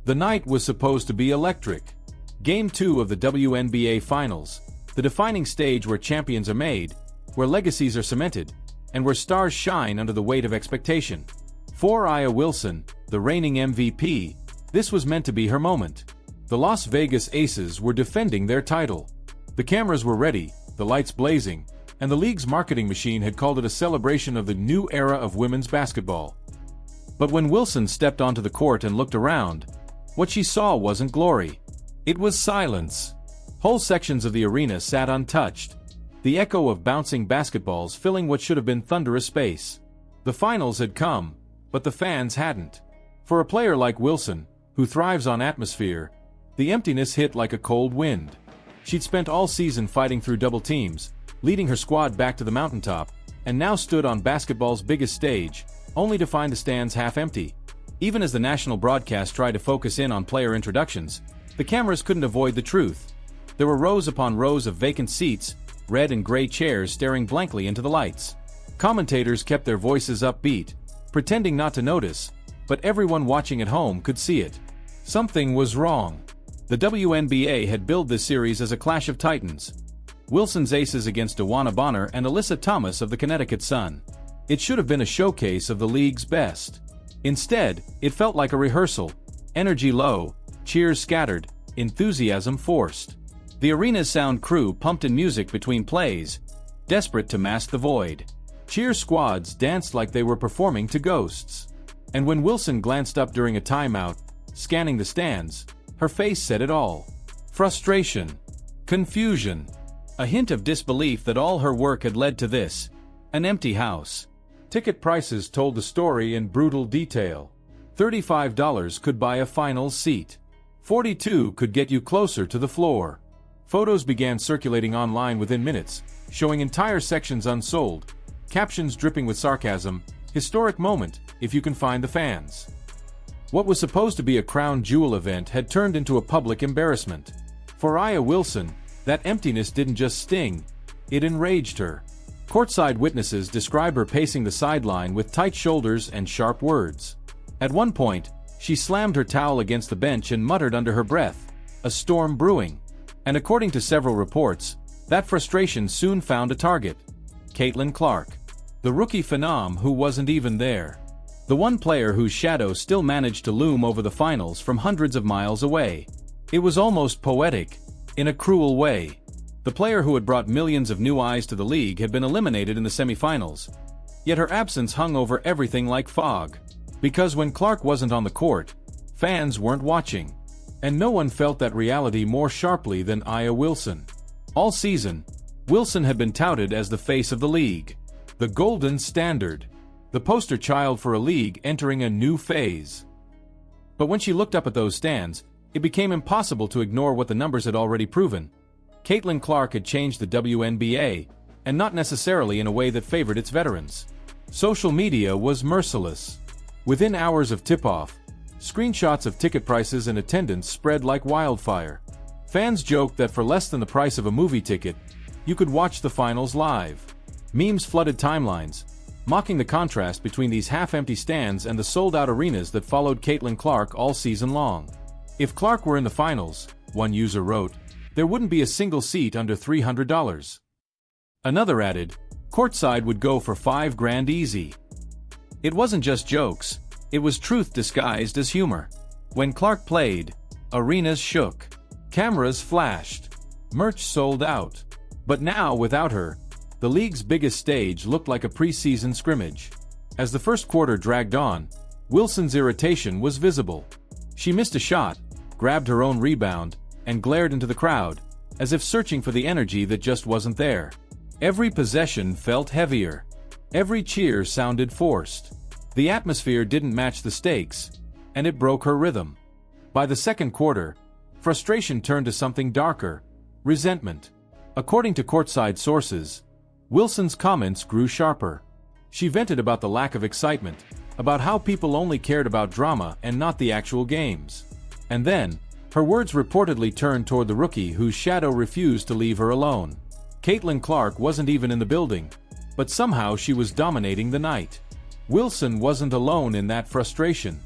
The night was supposed to be electric. Game 2 of the WNBA Finals, the defining stage where champions are made, where legacies are cemented, and where stars shine under the weight of expectation. For A'ja Wilson, the reigning MVP, this was meant to be her moment. The Las Vegas Aces were defending their title. The cameras were ready, the lights blazing, and the league's marketing machine had called it a celebration of the new era of women's basketball. But when Wilson stepped onto the court and looked around, what she saw wasn't glory. It was silence. Whole sections of the arena sat untouched, the echo of bouncing basketballs filling what should have been thunderous space. The finals had come, but the fans hadn't. For a player like Wilson, who thrives on atmosphere, the emptiness hit like a cold wind. She'd spent all season fighting through double teams, leading her squad back to the mountaintop, and now stood on basketball's biggest stage, only to find the stands half empty. Even as the national broadcast tried to focus in on player introductions, the cameras couldn't avoid the truth. There were rows upon rows of vacant seats, red and gray chairs staring blankly into the lights. Commentators kept their voices upbeat, pretending not to notice, but everyone watching at home could see it. Something was wrong. The WNBA had billed this series as a clash of titans. Wilson's aces against Dawana Bonner and Alyssa Thomas of the Connecticut Sun. It should have been a showcase of the league's best. Instead, it felt like a rehearsal. Energy low, cheers scattered, enthusiasm forced. The arena's sound crew pumped in music between plays, desperate to mask the void. Cheer squads danced like they were performing to ghosts. And when Wilson glanced up during a timeout, scanning the stands, her face said it all. Frustration. Confusion. A hint of disbelief that all her work had led to this. An empty house. Ticket prices told the story in brutal detail. $35 could buy a finals seat. $42 could get you closer to the floor. Photos began circulating online within minutes, showing entire sections unsold, captions dripping with sarcasm, "Historic moment, if you can find the fans." What was supposed to be a crown jewel event had turned into a public embarrassment. For A'ja Wilson, that emptiness didn't just sting, it enraged her. Courtside witnesses describe her pacing the sideline with tight shoulders and sharp words. At one point, she slammed her towel against the bench and muttered under her breath, "A storm brewing." And according to several reports, that frustration soon found a target. Caitlin Clark. The rookie phenom who wasn't even there. The one player whose shadow still managed to loom over the finals from hundreds of miles away. It was almost poetic, in a cruel way. The player who had brought millions of new eyes to the league had been eliminated in the semifinals. Yet her absence hung over everything like fog. Because when Clark wasn't on the court, fans weren't watching. And no one felt that reality more sharply than A'ja Wilson. All season, Wilson had been touted as the face of the league. The golden standard. The poster child for a league entering a new phase. But when she looked up at those stands, it became impossible to ignore what the numbers had already proven. Caitlin Clark had changed the WNBA, and not necessarily in a way that favored its veterans. Social media was merciless. Within hours of tip-off, screenshots of ticket prices and attendance spread like wildfire. Fans joked that for less than the price of a movie ticket, you could watch the finals live. Memes flooded timelines, mocking the contrast between these half-empty stands and the sold-out arenas that followed Caitlin Clark all season long. If Clark were in the finals, one user wrote, there wouldn't be a single seat under $300. Another added, courtside would go for $5,000 easy. It wasn't just jokes, it was truth disguised as humor. When Clark played, arenas shook, cameras flashed, merch sold out. But now, without her, the league's biggest stage looked like a preseason scrimmage. As the first quarter dragged on, Wilson's irritation was visible. She missed a shot, grabbed her own rebound, and glared into the crowd, as if searching for the energy that just wasn't there. Every possession felt heavier. Every cheer sounded forced. The atmosphere didn't match the stakes, and it broke her rhythm. By the second quarter, frustration turned to something darker, resentment. According to courtside sources, Wilson's comments grew sharper. She vented about the lack of excitement, about how people only cared about drama and not the actual games. And then, her words reportedly turned toward the rookie whose shadow refused to leave her alone. Caitlin Clark wasn't even in the building, but somehow she was dominating the night. Wilson wasn't alone in that frustration.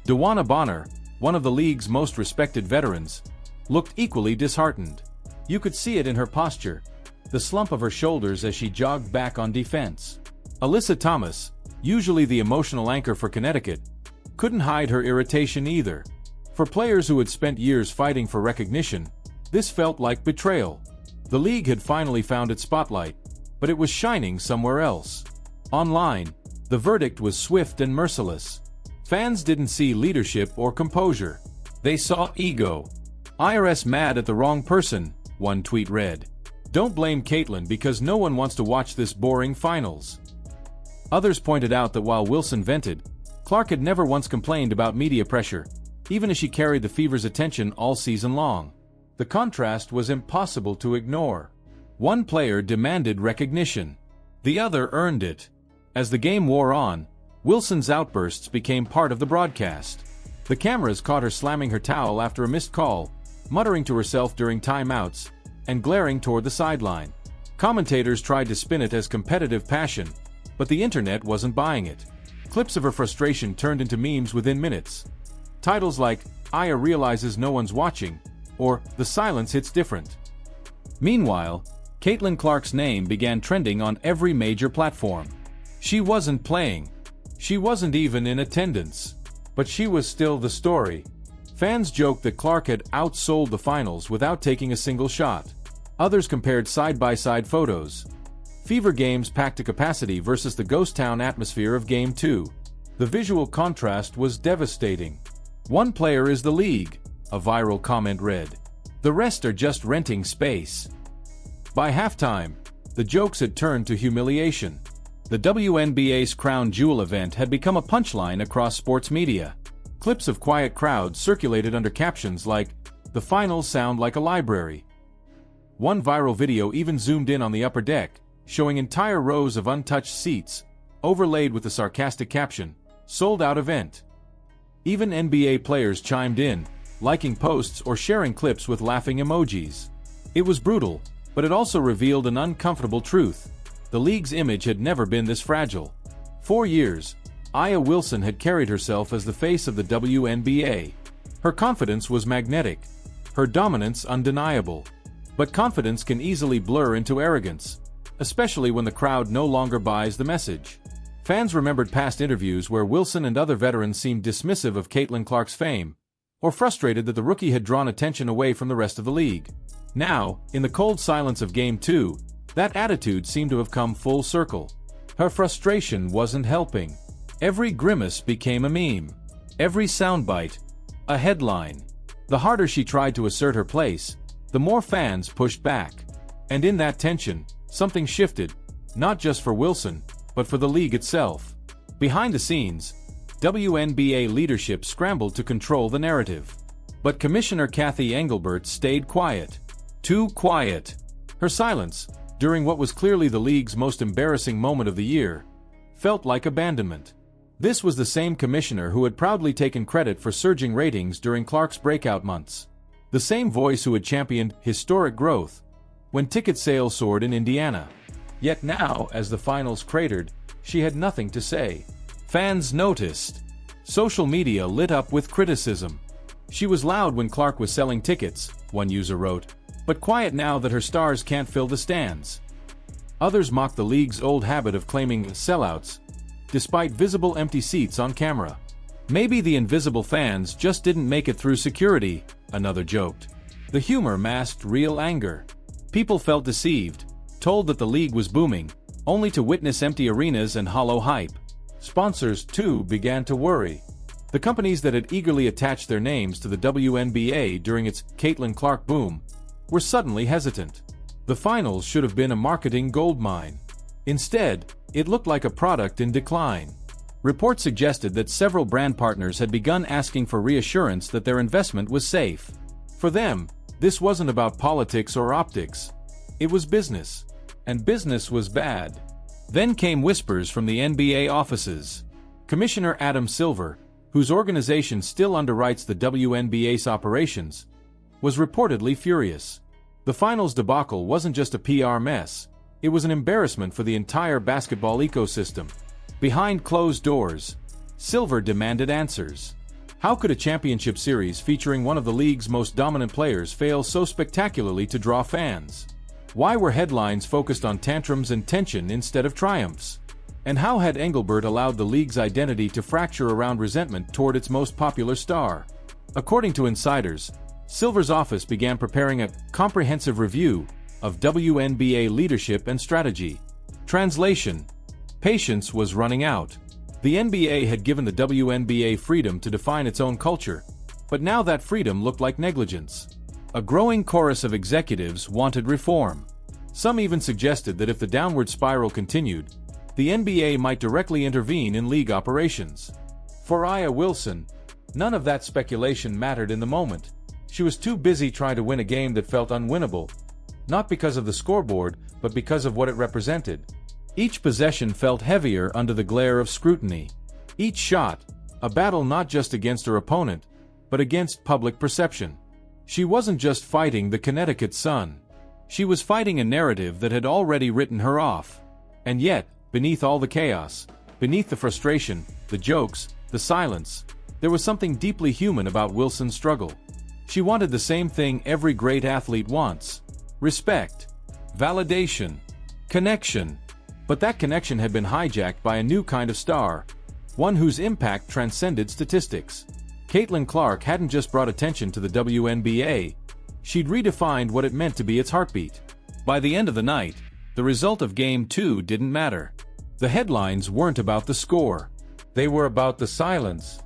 Dawana Bonner, one of the league's most respected veterans, looked equally disheartened. You could see it in her posture, the slump of her shoulders as she jogged back on defense. Alyssa Thomas, usually the emotional anchor for Connecticut, couldn't hide her irritation either. For players who had spent years fighting for recognition, this felt like betrayal. The league had finally found its spotlight, but it was shining somewhere else. Online, the verdict was swift and merciless. Fans didn't see leadership or composure. They saw ego. "IRS mad at the wrong person," one tweet read. "Don't blame Caitlin because no one wants to watch this boring finals." Others pointed out that while Wilson vented, Clark had never once complained about media pressure, even as she carried the Fever's attention all season long. The contrast was impossible to ignore. One player demanded recognition. The other earned it. As the game wore on, Wilson's outbursts became part of the broadcast. The cameras caught her slamming her towel after a missed call, muttering to herself during timeouts, and glaring toward the sideline. Commentators tried to spin it as competitive passion, but the internet wasn't buying it. Clips of her frustration turned into memes within minutes. Titles like, "Aya realizes no one's watching," or "The silence hits different." Meanwhile, Caitlin Clark's name began trending on every major platform. She wasn't playing. She wasn't even in attendance. But she was still the story. Fans joked that Clark had outsold the finals without taking a single shot. Others compared side-by-side photos. Fever games packed to capacity versus the ghost town atmosphere of Game 2. The visual contrast was devastating. "One player is the league," a viral comment read. "The rest are just renting space." By halftime, the jokes had turned to humiliation. The WNBA's crown jewel event had become a punchline across sports media. Clips of quiet crowds circulated under captions like, "The finals sound like a library." One viral video even zoomed in on the upper deck, showing entire rows of untouched seats, overlaid with the sarcastic caption, "Sold out event." Even NBA players chimed in, liking posts or sharing clips with laughing emojis. It was brutal, but it also revealed an uncomfortable truth. The league's image had never been this fragile. 4 years, Aya Wilson had carried herself as the face of the WNBA. Her confidence was magnetic, her dominance undeniable. But confidence can easily blur into arrogance, especially when the crowd no longer buys the message. Fans remembered past interviews where Wilson and other veterans seemed dismissive of Caitlin Clark's fame, or frustrated that the rookie had drawn attention away from the rest of the league. Now, in the cold silence of Game 2, that attitude seemed to have come full circle. Her frustration wasn't helping. Every grimace became a meme. Every soundbite, a headline. The harder she tried to assert her place, the more fans pushed back. And in that tension, something shifted, not just for Wilson, but for the league itself. Behind the scenes, WNBA leadership scrambled to control the narrative. But Commissioner Kathy Engelbert stayed quiet. Too quiet. Her silence, during what was clearly the league's most embarrassing moment of the year, felt like abandonment. This was the same commissioner who had proudly taken credit for surging ratings during Clark's breakout months. The same voice who had championed historic growth when ticket sales soared in Indiana. Yet now, as the finals cratered, she had nothing to say. Fans noticed. Social media lit up with criticism. She was loud when Clark was selling tickets, one user wrote, but quiet now that her stars can't fill the stands. Others mocked the league's old habit of claiming sellouts, despite visible empty seats on camera. "Maybe the invisible fans just didn't make it through security," another joked. The humor masked real anger. People felt deceived, told that the league was booming, only to witness empty arenas and hollow hype. Sponsors, too, began to worry. The companies that had eagerly attached their names to the WNBA during its Caitlin Clark boom were suddenly hesitant. The finals should have been a marketing goldmine. Instead, it looked like a product in decline. Reports suggested that several brand partners had begun asking for reassurance that their investment was safe. For them, this wasn't about politics or optics. It was business. And business was bad. Then came whispers from the NBA offices. Commissioner Adam Silver, whose organization still underwrites the WNBA's operations, was reportedly furious. The finals debacle wasn't just a PR mess, it was an embarrassment for the entire basketball ecosystem. Behind closed doors, Silver demanded answers. How could a championship series featuring one of the league's most dominant players fail so spectacularly to draw fans? Why were headlines focused on tantrums and tension instead of triumphs? And how had Engelbert allowed the league's identity to fracture around resentment toward its most popular star? According to insiders, Silver's office began preparing a comprehensive review of WNBA leadership and strategy. Translation: patience was running out. The NBA had given the WNBA freedom to define its own culture, but now that freedom looked like negligence. A growing chorus of executives wanted reform. Some even suggested that if the downward spiral continued, the NBA might directly intervene in league operations. For Aya Wilson, none of that speculation mattered in the moment. She was too busy trying to win a game that felt unwinnable, not because of the scoreboard, but because of what it represented. Each possession felt heavier under the glare of scrutiny. Each shot, a battle not just against her opponent, but against public perception. She wasn't just fighting the Connecticut sun. She was fighting a narrative that had already written her off. And yet, beneath all the chaos, beneath the frustration, the jokes, the silence, there was something deeply human about Wilson's struggle. She wanted the same thing every great athlete wants: respect, validation, connection. But that connection had been hijacked by a new kind of star, one whose impact transcended statistics. Caitlin Clark hadn't just brought attention to the WNBA, she'd redefined what it meant to be its heartbeat. By the end of the night, the result of Game 2 didn't matter. The headlines weren't about the score. They were about the silence,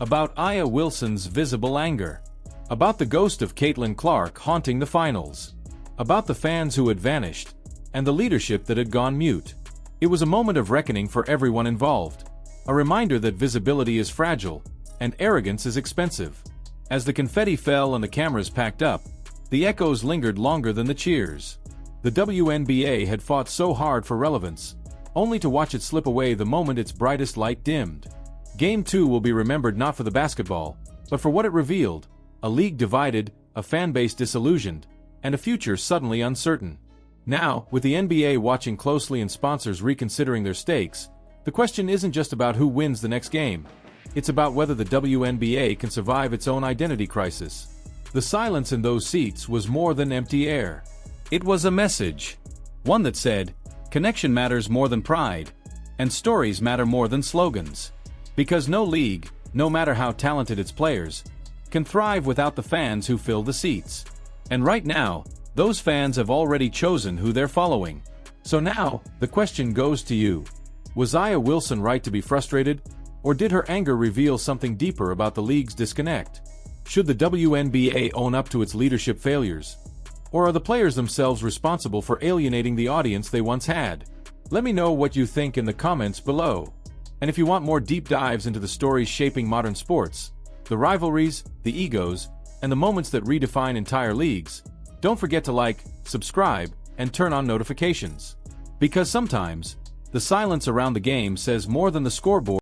about Aya Wilson's visible anger, about the ghost of Caitlin Clark haunting the finals, about the fans who had vanished, and the leadership that had gone mute. It was a moment of reckoning for everyone involved, a reminder that visibility is fragile, and arrogance is expensive. As the confetti fell and the cameras packed up, the echoes lingered longer than the cheers. The WNBA had fought so hard for relevance, only to watch it slip away the moment its brightest light dimmed. Game 2 will be remembered not for the basketball, but for what it revealed: a league divided, a fan base disillusioned, and a future suddenly uncertain. Now, with the NBA watching closely and sponsors reconsidering their stakes, the question isn't just about who wins the next game. It's about whether the WNBA can survive its own identity crisis. The silence in those seats was more than empty air. It was a message. One that said, connection matters more than pride, and stories matter more than slogans. Because no league, no matter how talented its players, can thrive without the fans who fill the seats. And right now, those fans have already chosen who they're following. So now, the question goes to you. Was Aya Wilson right to be frustrated, or did her anger reveal something deeper about the league's disconnect? Should the WNBA own up to its leadership failures? Or are the players themselves responsible for alienating the audience they once had? Let me know what you think in the comments below. And if you want more deep dives into the stories shaping modern sports, the rivalries, the egos, and the moments that redefine entire leagues, don't forget to like, subscribe, and turn on notifications. Because sometimes, the silence around the game says more than the scoreboard.